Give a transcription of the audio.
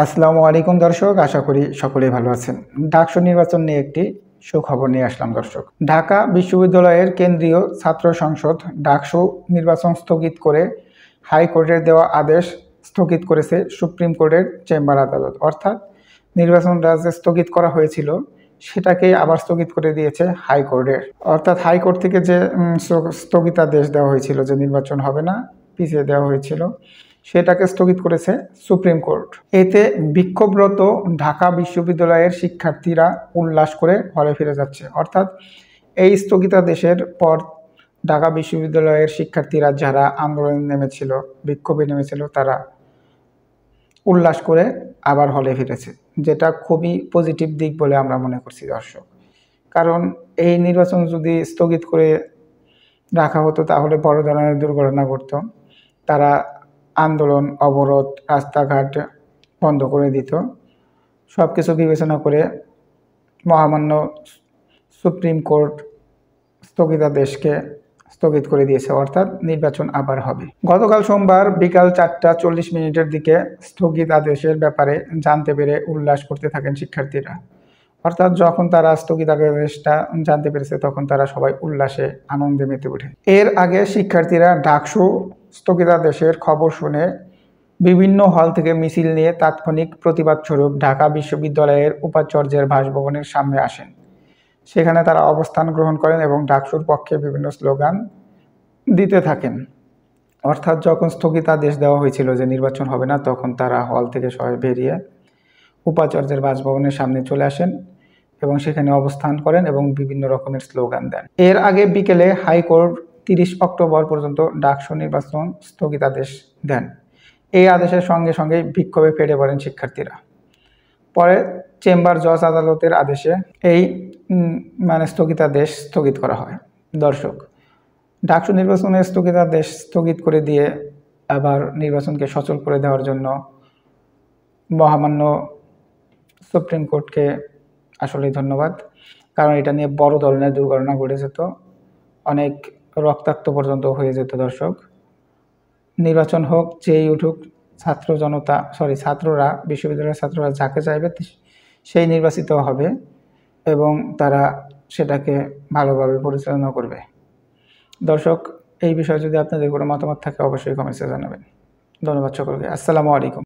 আসসালামু আলাইকুম দর্শক, আশা করি সকলেই ভালো আছেন। ডাকসু নির্বাচন নিয়ে একটি সুখবর নিয়ে আসলাম দর্শক। ঢাকা বিশ্ববিদ্যালয়ের কেন্দ্রীয় ছাত্র সংসদ ডাকসু নির্বাচন স্থগিত করে হাইকোর্টের দেওয়া আদেশ স্থগিত করেছে সুপ্রিম কোর্টের চেম্বার আদালত। অর্থাৎ নির্বাচন যে স্থগিত করা হয়েছিল সেটাকে আবার স্থগিত করে দিয়েছে হাইকোর্টের। অর্থাৎ হাইকোর্ট থেকে যে স্থগিতাদেশ দেওয়া হয়েছিল যে নির্বাচন হবে না, পিছিয়ে দেওয়া হয়েছিল, সেটাকে স্থগিত করেছে সুপ্রিম কোর্ট। এতে বিক্ষোভরত ঢাকা বিশ্ববিদ্যালয়ের শিক্ষার্থীরা উল্লাস করে ঘরে ফিরে যাচ্ছে। অর্থাৎ এই স্থগিতাদেশের পর ঢাকা বিশ্ববিদ্যালয়ের শিক্ষার্থীরা যারা আন্দোলনে নেমেছিল, বিক্ষোভে নেমেছিল, তারা উল্লাস করে আবার হলে ফিরেছে, যেটা খুবই পজিটিভ দিক বলে আমরা মনে করছি দর্শক। কারণ এই নির্বাচন যদি স্থগিত করে রাখা হতো তাহলে বড় ধরনের দুর্ঘটনা ঘটত। তারা আন্দোলন, অবরোধ, রাস্তাঘাট বন্ধ করে দিত। সব কিছু বিবেচনা করে মহামান্য সুপ্রিম কোর্ট স্থগিতাদেশকে স্থগিত করে দিয়েছে, অর্থাৎ নির্বাচন আবার হবে। গতকাল সোমবার বিকাল 4টা 40 মিনিটের দিকে স্থগিতাদেশের ব্যাপারে জানতে পেরে উল্লাস করতে থাকেন শিক্ষার্থীরা। অর্থাৎ যখন তারা স্থগিতাদেশটা জানতে পেরেছে তখন তারা সবাই উল্লাসে আনন্দে মেতে ওঠে। এর আগে শিক্ষার্থীরা ডাকসু স্থগিতাদেশের খবর শুনে বিভিন্ন হল থেকে মিছিল নিয়ে তাৎক্ষণিক প্রতিবাদ স্বরূপ ঢাকা বিশ্ববিদ্যালয়ের উপাচার্যের বাসভবনের সামনে আসেন। সেখানে তারা অবস্থান গ্রহণ করেন এবং ডাকসুর পক্ষে বিভিন্ন স্লোগান দিতে থাকেন। অর্থাৎ যখন স্থগিতাদেশ দেওয়া হয়েছিল যে নির্বাচন হবে না, তখন তারা হল থেকে সবাই বেরিয়ে উপাচার্যের বাসভবনের সামনে চলে আসেন এবং সেখানে অবস্থান করেন এবং বিভিন্ন রকমের স্লোগান দেন। এর আগে বিকেলে হাইকোর্ট 30 অক্টোবর পর্যন্ত ডাকসু নির্বাচন স্থগিতাদেশ দেন। এই আদেশের সঙ্গে সঙ্গে বিক্ষোভে ফেটে পড়েন শিক্ষার্থীরা। পরে চেম্বার জজ আদালতের আদেশে এই স্থগিতাদেশ স্থগিত করা হয়। দর্শক, ডাকসু নির্বাচনের স্থগিতাদেশ স্থগিত করে দিয়ে আবার নির্বাচনকে সচল করে দেওয়ার জন্য মহামান্য সুপ্রিম কোর্টকে আসলেই ধন্যবাদ। কারণ এটা নিয়ে বড় ধরনের দুর্ঘটনা ঘটে যেত, অনেক রক্তাক্ত পর্যন্ত হয়ে যেত। দর্শক, নির্বাচন হোক, যেই উঠুক, ছাত্ররা, বিশ্ববিদ্যালয়ের ছাত্ররা যাকে চাইবে সেই নির্বাচিত হবে এবং তারা সেটাকে ভালোভাবে পরিচালনা করবে। দর্শক, এই বিষয়ে যদি আপনাদের কোনো মতামত থাকে অবশ্যই কমেন্টসে জানাবেন। ধন্যবাদ সকলকে। আসসালামু আলাইকুম।